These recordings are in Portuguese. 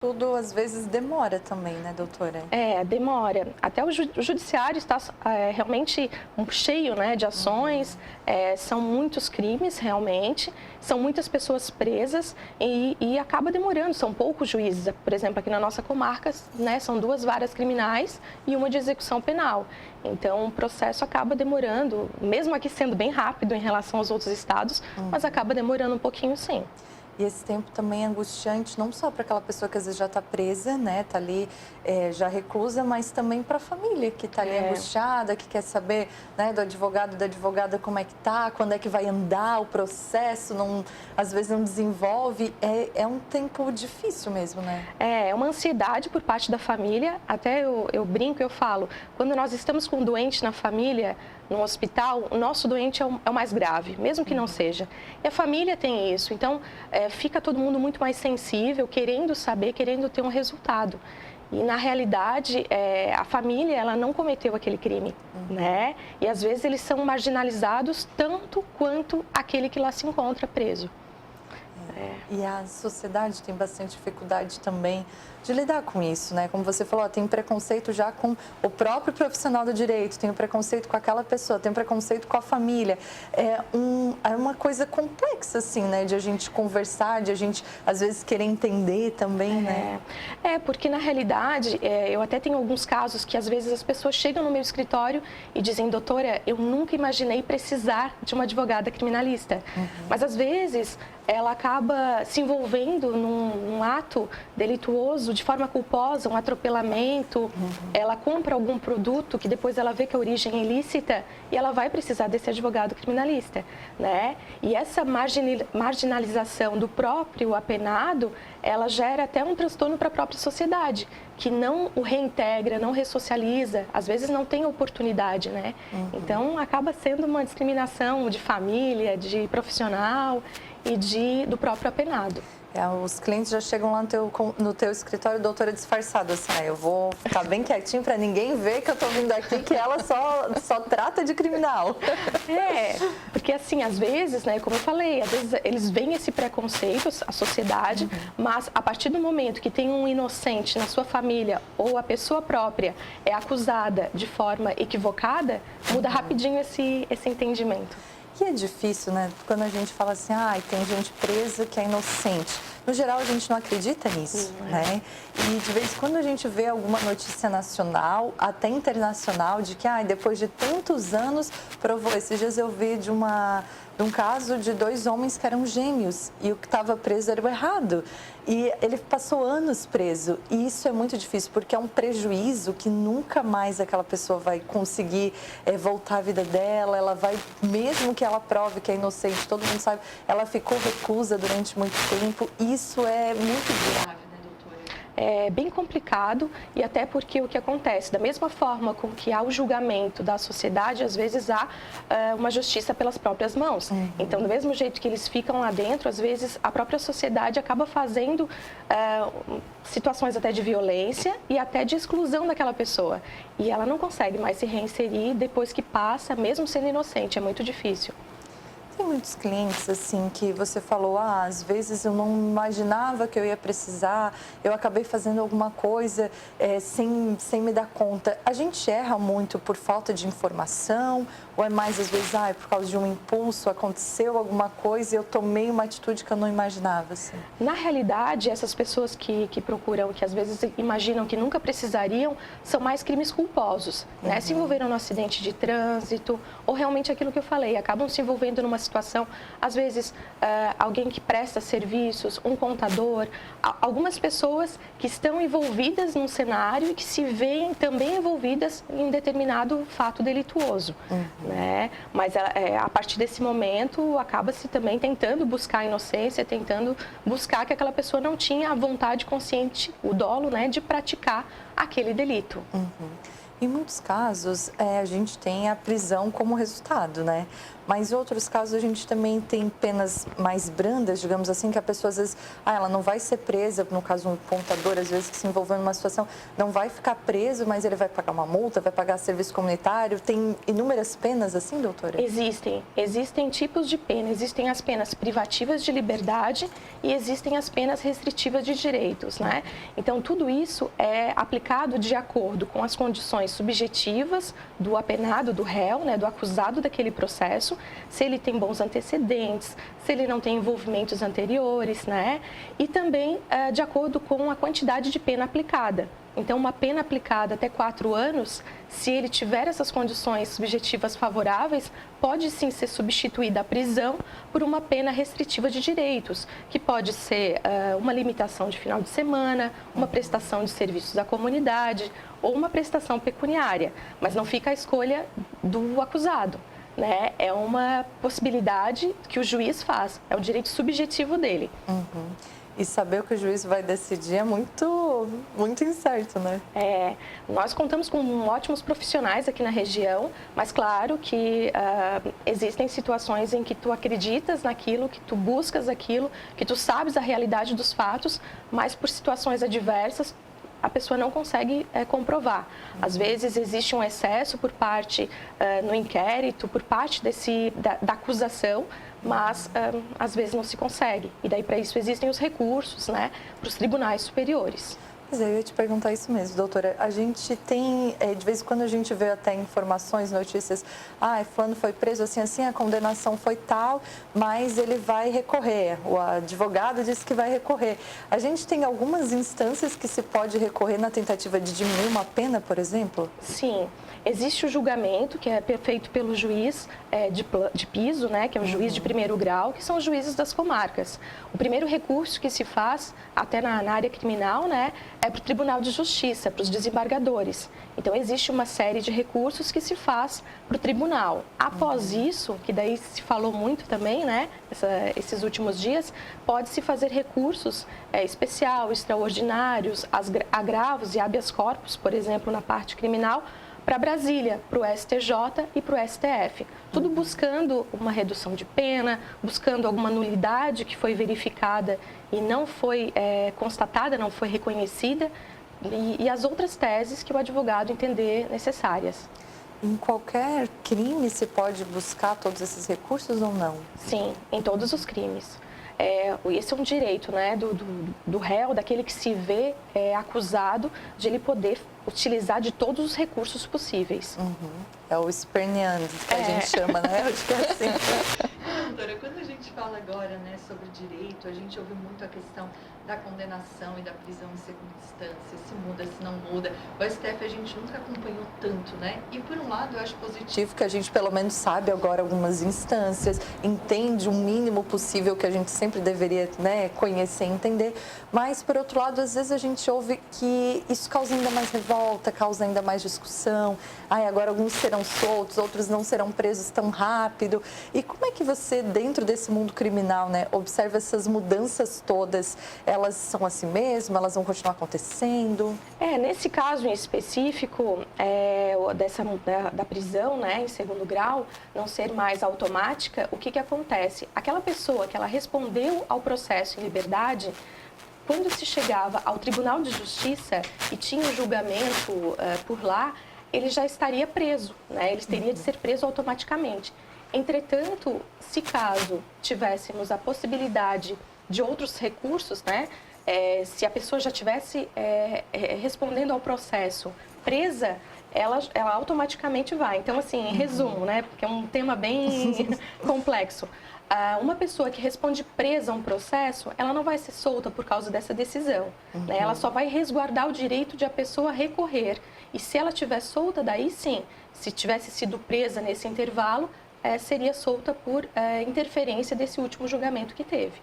Tudo às vezes demora também, né, doutora? Demora. Até o judiciário está realmente cheio, né, de ações, são muitos crimes realmente, são muitas pessoas presas e acaba demorando, são poucos juízes. Por exemplo, aqui na nossa comarca, né, são 2 varas criminais e uma de execução penal. Então, o processo acaba demorando, mesmo aqui sendo bem rápido em relação aos outros estados, mas acaba demorando um pouquinho sim. E esse tempo também é angustiante, não só para aquela pessoa que às vezes já está presa, né, está ali já reclusa, mas também para a família que está ali angustiada, que quer saber, né, do advogado, da advogada como é que tá, quando é que vai andar o processo, não, às vezes não desenvolve. É um tempo difícil mesmo, né? É uma ansiedade por parte da família, até eu brinco, eu falo, quando nós estamos com um doente na família, no hospital, o nosso doente é o mais grave, mesmo que não seja. E a família tem isso, então fica todo mundo muito mais sensível, querendo saber, querendo ter um resultado. E na realidade, a família ela não cometeu aquele crime, né? E às vezes eles são marginalizados tanto quanto aquele que lá se encontra preso. E a sociedade tem bastante dificuldade também de lidar com isso, né? Como você falou, tem preconceito já com o próprio profissional do direito, tem o preconceito com aquela pessoa, tem o preconceito com a família. É uma coisa complexa, assim, né? De a gente conversar, de a gente, às vezes, querer entender também, né? Porque na realidade, eu até tenho alguns casos que às vezes as pessoas chegam no meu escritório e dizem, doutora, eu nunca imaginei precisar de uma advogada criminalista. Mas às vezes ela acaba se envolvendo num ato delituoso de forma culposa, um atropelamento, ela compra algum produto que depois ela vê que a origem é ilícita e ela vai precisar desse advogado criminalista, né? E essa marginalização do próprio apenado, ela gera até um transtorno para a própria sociedade, que não o reintegra, não ressocializa, às vezes não tem oportunidade, né? Então, acaba sendo uma discriminação de família, de profissional e do próprio apenado. Os clientes já chegam lá no teu escritório, doutora, disfarçada, assim, eu vou ficar bem quietinho para ninguém ver que eu estou vindo aqui, que ela só trata de criminal. Porque assim, às vezes, né, como eu falei, às vezes eles veem esse preconceito, a sociedade, mas a partir do momento que tem um inocente na sua família ou a pessoa própria é acusada de forma equivocada, muda rapidinho esse entendimento. E é difícil, né? Quando a gente fala assim, tem gente presa que é inocente. No geral, a gente não acredita nisso, né? E de vez em quando a gente vê alguma notícia nacional, até internacional, de que depois de tantos anos provou. Esses dias eu vi de um caso de 2 homens que eram gêmeos e o que estava preso era o errado. E ele passou anos preso. E isso é muito difícil, porque é um prejuízo que nunca mais aquela pessoa vai conseguir voltar à vida dela. Ela vai, mesmo que ela prove que é inocente, todo mundo sabe, ela ficou reclusa durante muito tempo. Isso é muito grave. É bem complicado e até porque o que acontece, da mesma forma com que há o julgamento da sociedade, às vezes há uma justiça pelas próprias mãos. Então, do mesmo jeito que eles ficam lá dentro, às vezes a própria sociedade acaba fazendo situações até de violência e até de exclusão daquela pessoa. E ela não consegue mais se reinserir depois que passa, mesmo sendo inocente, é muito difícil. Tem muitos clientes, assim, que você falou, às vezes eu não imaginava que eu ia precisar, eu acabei fazendo alguma coisa sem me dar conta. A gente erra muito por falta de informação ou é mais, às vezes, por causa de um impulso, aconteceu alguma coisa e eu tomei uma atitude que eu não imaginava, assim? Na realidade, essas pessoas que procuram, que às vezes imaginam que nunca precisariam, são mais crimes culposos, né? Se envolveram no acidente de trânsito ou realmente aquilo que eu falei, acabam se envolvendo numa situação, às vezes alguém que presta serviços, um contador, algumas pessoas que estão envolvidas num cenário e que se veem também envolvidas em determinado fato delituoso, né? Mas a partir desse momento acaba-se também tentando buscar a inocência, tentando buscar que aquela pessoa não tinha a vontade consciente, o dolo, né, de praticar aquele delito. Em muitos casos, a gente tem a prisão como resultado, né? mas em outros casos a gente também tem penas mais brandas, digamos assim, que a pessoa às vezes, ela não vai ser presa, no caso um contador, às vezes que se envolveu numa situação, não vai ficar preso, mas ele vai pagar uma multa, vai pagar serviço comunitário. Tem inúmeras penas assim, doutora? Existem tipos de pena, existem as penas privativas de liberdade e existem as penas restritivas de direitos, né? Então, tudo isso é aplicado de acordo com as condições subjetivas do apenado, do réu, né, do acusado daquele processo, se ele tem bons antecedentes, se ele não tem envolvimentos anteriores, né? E também de acordo com a quantidade de pena aplicada. Então, uma pena aplicada até 4 anos, se ele tiver essas condições subjetivas favoráveis, pode sim ser substituída a prisão por uma pena restritiva de direitos, que pode ser uma limitação de final de semana, uma prestação de serviços à comunidade ou uma prestação pecuniária, mas não fica a escolha do acusado, né? É uma possibilidade que o juiz faz, é o direito subjetivo dele. Uhum. E saber o que o juiz vai decidir é muito incerto, né? Nós contamos com ótimos profissionais aqui na região, mas claro que existem situações em que tu acreditas naquilo, que tu buscas aquilo, que tu sabes a realidade dos fatos, mas por situações adversas a pessoa não consegue comprovar. Às vezes existe um excesso por parte, no inquérito, por parte da acusação, mas às vezes não se consegue. E daí para isso existem os recursos, né, para os tribunais superiores. Pois é, eu ia te perguntar isso mesmo, doutora. A gente tem, de vez em quando a gente vê até informações, notícias, fulano foi preso assim, a condenação foi tal, mas ele vai recorrer, o advogado disse que vai recorrer. A gente tem algumas instâncias que se pode recorrer na tentativa de diminuir uma pena, por exemplo? Sim. Existe o julgamento, que é feito pelo juiz de piso, né, que é o juiz de primeiro grau, que são os juízes das comarcas. O primeiro recurso que se faz, até na área criminal, né, é para o Tribunal de Justiça, para os desembargadores. Então, existe uma série de recursos que se faz para o tribunal. Após isso, que daí se falou muito também, né, esses últimos dias, pode-se fazer recursos especial, extraordinários, agravos e habeas corpus, por exemplo, na parte criminal, para Brasília, para o STJ e para o STF. Tudo buscando uma redução de pena, buscando alguma nulidade que foi verificada e não foi constatada, não foi reconhecida, e as outras teses que o advogado entender necessárias. Em qualquer crime se pode buscar todos esses recursos ou não? Sim, em todos os crimes. Esse é um direito, né, do réu, daquele que se vê acusado, de ele poder utilizar de todos os recursos possíveis. Uhum. É o esperneando, que a gente chama, né? Acho que é assim. Doutora, quando a gente fala agora, né, sobre direito, a gente ouve muito a questão da condenação e da prisão em segunda instância, se muda, se não muda. O STF a gente nunca acompanhou tanto, né? E por um lado eu acho positivo que a gente pelo menos sabe agora algumas instâncias, entende o mínimo possível que a gente sempre deveria, né, conhecer e entender, mas por outro lado, às vezes a gente ouve que isso causa ainda mais revolta, causa ainda mais discussão. Agora alguns serão soltos, outros não serão presos tão rápido. E como é que você, dentro desse mundo criminal, né, observa essas mudanças todas? Elas são assim mesmo? Elas vão continuar acontecendo? Nesse caso em específico, da prisão, né, em segundo grau, não ser mais automática, o que acontece? Aquela pessoa que ela respondeu ao processo em liberdade, quando se chegava ao Tribunal de Justiça e tinha o julgamento por lá, ele já estaria preso, né? Ele teria de ser preso automaticamente. Entretanto, se caso tivéssemos a possibilidade de outros recursos, né? Se a pessoa já estivesse respondendo ao processo presa, ela automaticamente vai. Então, assim, em resumo, né? Porque é um tema bem complexo. Uma pessoa que responde presa a um processo, ela não vai ser solta por causa dessa decisão. Né? Ela só vai resguardar o direito de a pessoa recorrer. E se ela estiver solta, daí sim, se tivesse sido presa nesse intervalo, seria solta por interferência desse último julgamento que teve.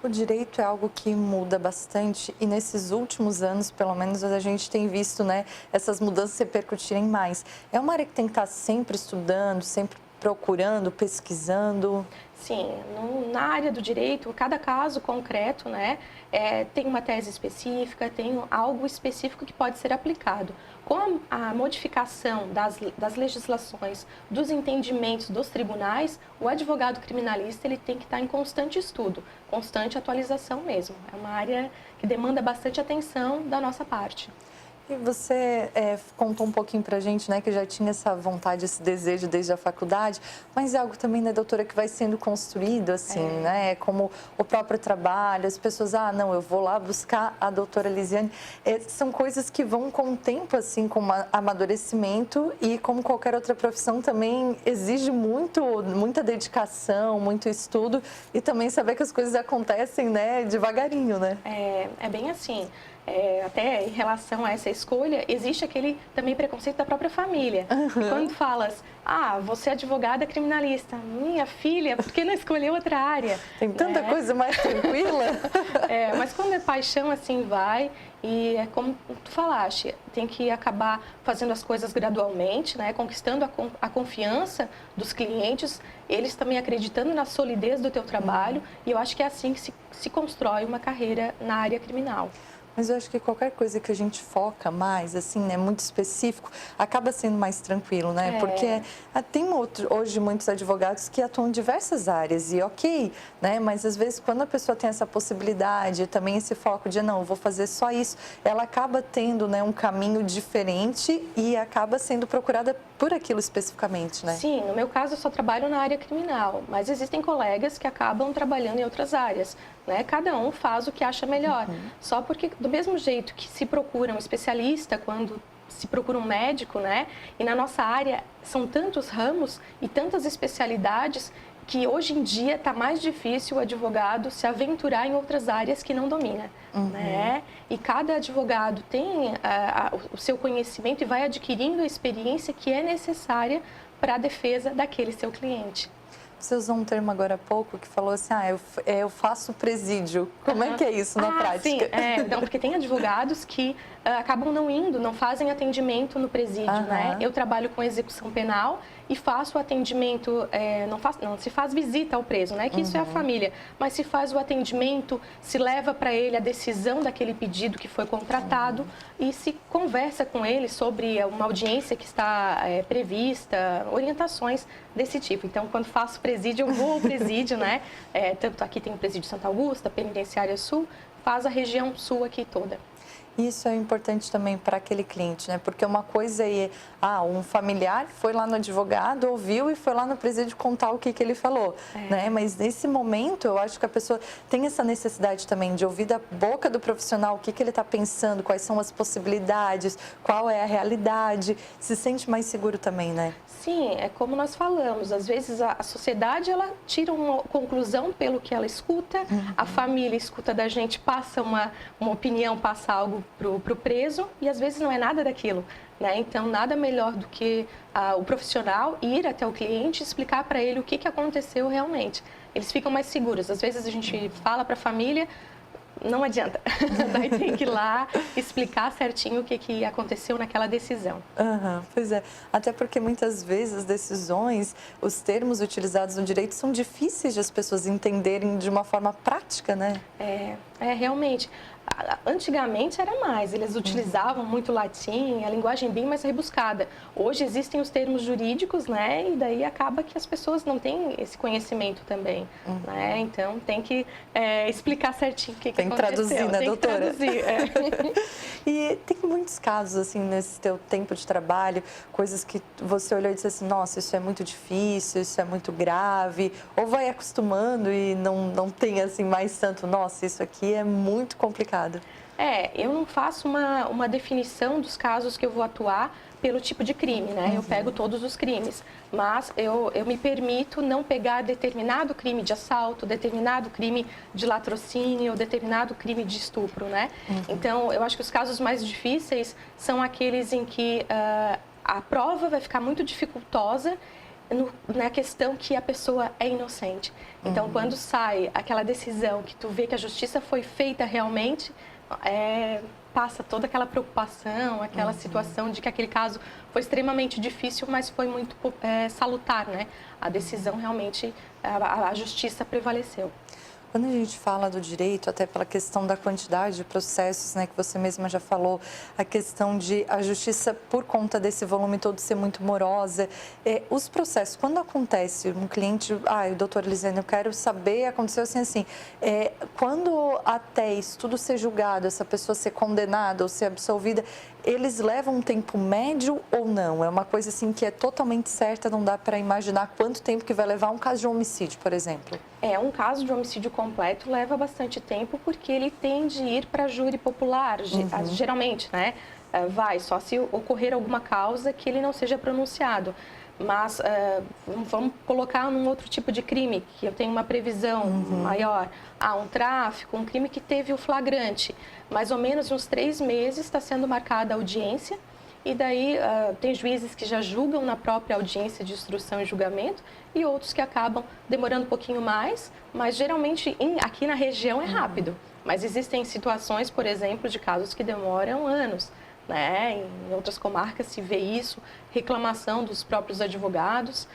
O direito é algo que muda bastante e nesses últimos anos, pelo menos, a gente tem visto, né, essas mudanças repercutirem mais. É uma área que tem que estar sempre estudando, sempre procurando, pesquisando? Sim, na área do direito, cada caso concreto, né, tem uma tese específica, tem algo específico que pode ser aplicado. Com a modificação das legislações, dos entendimentos dos tribunais, o advogado criminalista ele tem que estar em constante estudo, constante atualização mesmo. É uma área que demanda bastante atenção da nossa parte. E você contou um pouquinho pra gente, né, que já tinha essa vontade, esse desejo desde a faculdade, mas é algo também, né, doutora, que vai sendo construído, assim, né, como o próprio trabalho, as pessoas, não, eu vou lá buscar a doutora Lisiane. São coisas que vão com o tempo, assim, com amadurecimento e como qualquer outra profissão também exige muita dedicação, muito estudo e também saber que as coisas acontecem, né, devagarinho, né? É bem assim. Até em relação a essa escolha, existe aquele também preconceito da própria família. E quando falas, você é advogada criminalista, minha filha, por que não escolheu outra área? Tem tanta coisa mais tranquila. Mas quando é paixão, assim vai. E é como tu falaste, tem que acabar fazendo as coisas gradualmente, né? Conquistando a confiança dos clientes, eles também acreditando na solidez do teu trabalho. E eu acho que é assim que se constrói uma carreira na área criminal. Mas eu acho que qualquer coisa que a gente foca mais, assim, né, muito específico, acaba sendo mais tranquilo, né? Porque tem hoje muitos advogados que atuam em diversas áreas e ok, né? Mas às vezes quando a pessoa tem essa possibilidade, também esse foco de, não, eu vou fazer só isso, ela acaba tendo, né, um caminho diferente e acaba sendo procurada por aquilo especificamente, né? Sim, no meu caso eu só trabalho na área criminal, mas existem colegas que acabam trabalhando em outras áreas, né? Cada um faz o que acha melhor. Só porque do mesmo jeito que se procura um especialista quando se procura um médico, né? E na nossa área são tantos ramos e tantas especialidades que hoje em dia está mais difícil o advogado se aventurar em outras áreas que não domina, né? E cada advogado tem o seu conhecimento e vai adquirindo a experiência que é necessária para a defesa daquele seu cliente. Você usou um termo agora há pouco que falou assim, eu faço presídio. Como é que é isso na prática? Sim, não, porque tem advogados que acabam não indo, não fazem atendimento no presídio, né? Eu trabalho com execução penal e faço o atendimento, não se faz visita ao preso, né? Que isso é a família, mas se faz o atendimento, se leva para ele a decisão daquele pedido que foi contratado e se conversa com ele sobre uma audiência que está prevista, orientações desse tipo. Então, quando faço presídio, eu vou ao presídio, né? Tanto aqui tem o presídio Santa Augusta, Penitenciária Sul, faz a região sul aqui toda. Isso é importante também para aquele cliente, né? Porque uma coisa é, um familiar foi lá no advogado, ouviu e foi lá no presídio contar o que ele falou, né? Mas nesse momento, eu acho que a pessoa tem essa necessidade também de ouvir da boca do profissional o que ele está pensando, quais são as possibilidades, qual é a realidade, se sente mais seguro também, né? Sim, é como nós falamos, às vezes a sociedade ela tira uma conclusão pelo que ela escuta, a família escuta da gente, passa uma opinião, passa algo para o preso e às vezes não é nada daquilo, né? Então nada melhor do que o profissional ir até o cliente e explicar para ele o que aconteceu realmente. Eles ficam mais seguros, às vezes a gente fala para a família, não adianta, daí tem que ir lá explicar certinho o que aconteceu naquela decisão. Pois é, até porque muitas vezes as decisões, os termos utilizados no direito são difíceis de as pessoas entenderem de uma forma prática, né? Realmente. Antigamente era mais, eles utilizavam muito latim, a linguagem bem mais rebuscada. Hoje existem os termos jurídicos, né? E daí acaba que as pessoas não têm esse conhecimento também, né? Então tem que explicar certinho o que aconteceu. Tem que traduzir, né, doutora? Tem que traduzir, E tem muitos casos, assim, nesse teu tempo de trabalho, coisas que você olhou e disse assim, nossa, isso é muito difícil, isso é muito grave, ou vai acostumando e não tem, assim, mais tanto, nossa, isso aqui é muito complicado. Eu não faço uma definição dos casos que eu vou atuar pelo tipo de crime, né? Eu pego todos os crimes, mas eu me permito não pegar determinado crime de assalto, determinado crime de latrocínio, determinado crime de estupro, né? Então, eu acho que os casos mais difíceis são aqueles em que a prova vai ficar muito dificultosa na questão que a pessoa é inocente. Então, quando sai aquela decisão que tu vê que a justiça foi feita realmente, passa toda aquela preocupação, aquela situação de que aquele caso foi extremamente difícil, mas foi muito salutar, né? A decisão realmente, a justiça prevaleceu. Quando a gente fala do direito, até pela questão da quantidade de processos, né, que você mesma já falou, a questão de a justiça, por conta desse volume todo ser muito morosa, os processos, quando acontece um cliente, doutora Elisiane, eu quero saber, aconteceu assim, quando até isso tudo ser julgado, essa pessoa ser condenada ou ser absolvida, eles levam um tempo médio ou não? É uma coisa assim que é totalmente certa, não dá para imaginar quanto tempo que vai levar um caso de homicídio, por exemplo? Um caso de homicídio completo leva bastante tempo porque ele tem de ir para júri popular, geralmente, né? Vai, só se ocorrer alguma causa que ele não seja pronunciado. Mas vamos colocar num outro tipo de crime, que eu tenho uma previsão maior. Um tráfico, um crime que teve o flagrante. Mais ou menos uns 3 meses está sendo marcada a audiência. E daí tem juízes que já julgam na própria audiência de instrução e julgamento e outros que acabam demorando um pouquinho mais, mas geralmente aqui na região é rápido. Mas existem situações, por exemplo, de casos que demoram anos. Né? Em outras comarcas se vê isso, reclamação dos próprios advogados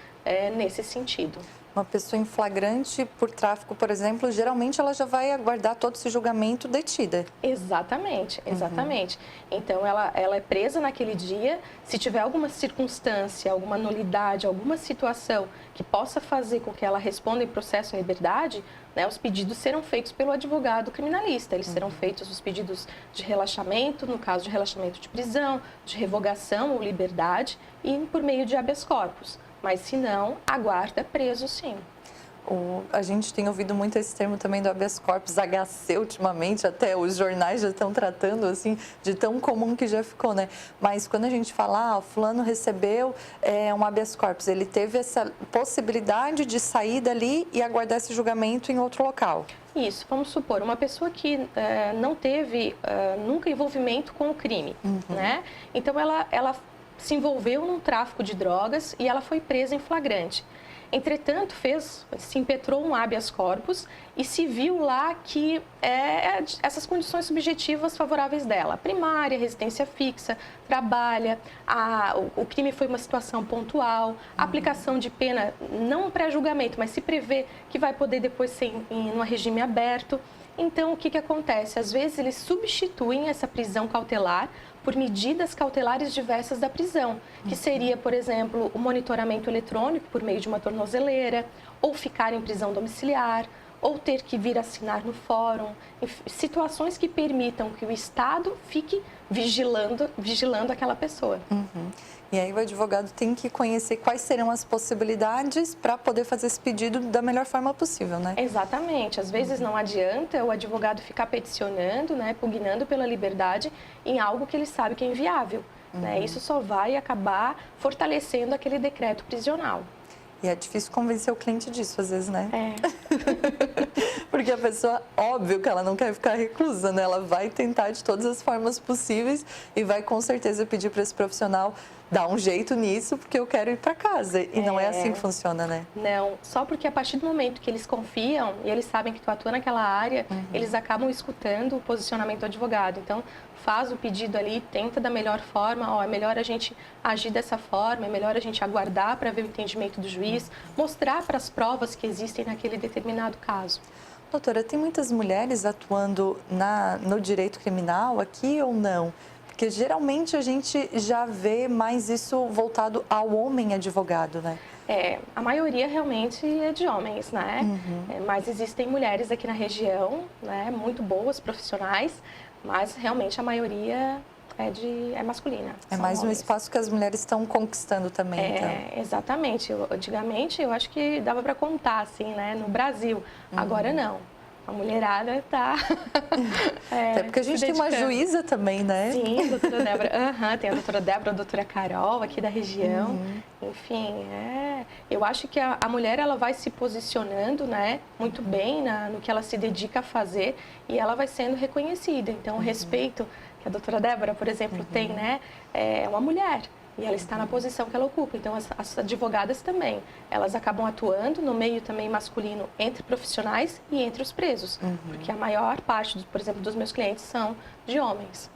nesse sentido. Uma pessoa em flagrante por tráfico, por exemplo, geralmente ela já vai aguardar todo esse julgamento detida. Exatamente, exatamente. Então, ela é presa naquele dia. Se tiver alguma circunstância, alguma nulidade, alguma situação que possa fazer com que ela responda em processo em liberdade, né, os pedidos serão feitos pelo advogado criminalista. Eles serão feitos os pedidos de relaxamento, no caso de relaxamento de prisão, de revogação ou liberdade, e por meio de habeas corpus. Mas, se não, aguarda preso, sim. A gente tem ouvido muito esse termo também do habeas corpus, HC, ultimamente, até os jornais já estão tratando, assim, de tão comum que já ficou, né? Mas quando a gente fala, fulano recebeu um habeas corpus, ele teve essa possibilidade de sair dali e aguardar esse julgamento em outro local. Isso, vamos supor, uma pessoa que não teve nunca envolvimento com o crime, né? Então, ela se envolveu num tráfico de drogas e ela foi presa em flagrante. Entretanto, se impetrou um habeas corpus e se viu lá que essas condições subjetivas favoráveis dela, primária, residência fixa, trabalha, o crime foi uma situação pontual, aplicação de pena, não um pré-julgamento, mas se prevê que vai poder depois ser em um regime aberto. Então, o que acontece? Às vezes, eles substituem essa prisão cautelar por medidas cautelares diversas da prisão, que seria, por exemplo, o monitoramento eletrônico por meio de uma tornozeleira, ou ficar em prisão domiciliar, ou ter que vir assinar no fórum, situações que permitam que o Estado fique vigilando aquela pessoa. E aí o advogado tem que conhecer quais serão as possibilidades para poder fazer esse pedido da melhor forma possível, né? Exatamente. Às vezes não adianta o advogado ficar peticionando, né, pugnando pela liberdade em algo que ele sabe que é inviável. Né? Isso só vai acabar fortalecendo aquele decreto prisional. E é difícil convencer o cliente disso, às vezes, né? Porque a pessoa, óbvio que ela não quer ficar reclusa, né? Ela vai tentar de todas as formas possíveis e vai com certeza pedir para esse profissional dar um jeito nisso, porque eu quero ir para casa. E não é assim que funciona, né? Não, só porque a partir do momento que eles confiam e eles sabem que tu atua naquela área, eles acabam escutando o posicionamento do advogado. Então, faz o pedido ali, tenta da melhor forma, é melhor a gente agir dessa forma, é melhor a gente aguardar para ver o entendimento do juiz, mostrar para as provas que existem naquele determinado caso. Doutora, tem muitas mulheres atuando no direito criminal aqui ou não? Porque geralmente a gente já vê mais isso voltado ao homem advogado, né? A maioria realmente é de homens, né? Mas existem mulheres aqui na região, né, muito boas, profissionais, mas realmente a maioria é masculina. É mais um espaço que as mulheres estão conquistando também, então. Exatamente. Antigamente eu acho que dava para contar, assim, né, no Brasil. Agora não. A mulherada está Até porque a gente tem uma juíza também, né? Sim, a doutora Débora. Tem a doutora Débora, a doutora Carol, aqui da região. Enfim, eu acho que a mulher ela vai se posicionando, né, muito bem no que ela se dedica a fazer e ela vai sendo reconhecida. Então, o respeito que a doutora Débora, por exemplo, tem, né, é uma mulher. E ela está na posição que ela ocupa. Então, as advogadas também, elas acabam atuando no meio também masculino entre profissionais e entre os presos. Porque a maior parte, por exemplo, dos meus clientes são de homens.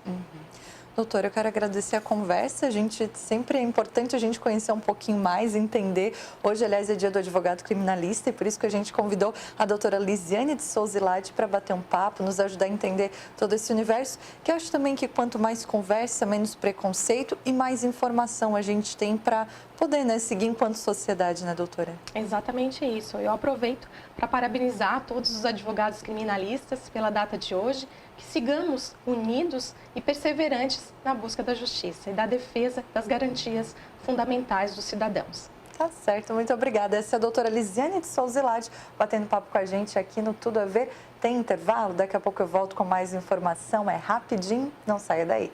Doutora, eu quero agradecer a conversa. Sempre é importante a gente conhecer um pouquinho mais, entender. Hoje, aliás, é dia do advogado criminalista e por isso que a gente convidou a doutora Lisiane de Souza Ilade para bater um papo, nos ajudar a entender todo esse universo, que eu acho também que quanto mais conversa, menos preconceito e mais informação a gente tem para poder, né, seguir enquanto sociedade, né, doutora? Exatamente isso. Eu aproveito para parabenizar todos os advogados criminalistas pela data de hoje, que sigamos unidos e perseverantes na busca da justiça e da defesa das garantias fundamentais dos cidadãos. Tá certo, muito obrigada. Essa é a doutora Lisiane de Souza Ilade batendo papo com a gente aqui no Tudo a Ver. Tem intervalo? Daqui a pouco eu volto com mais informação. É rapidinho, não saia daí.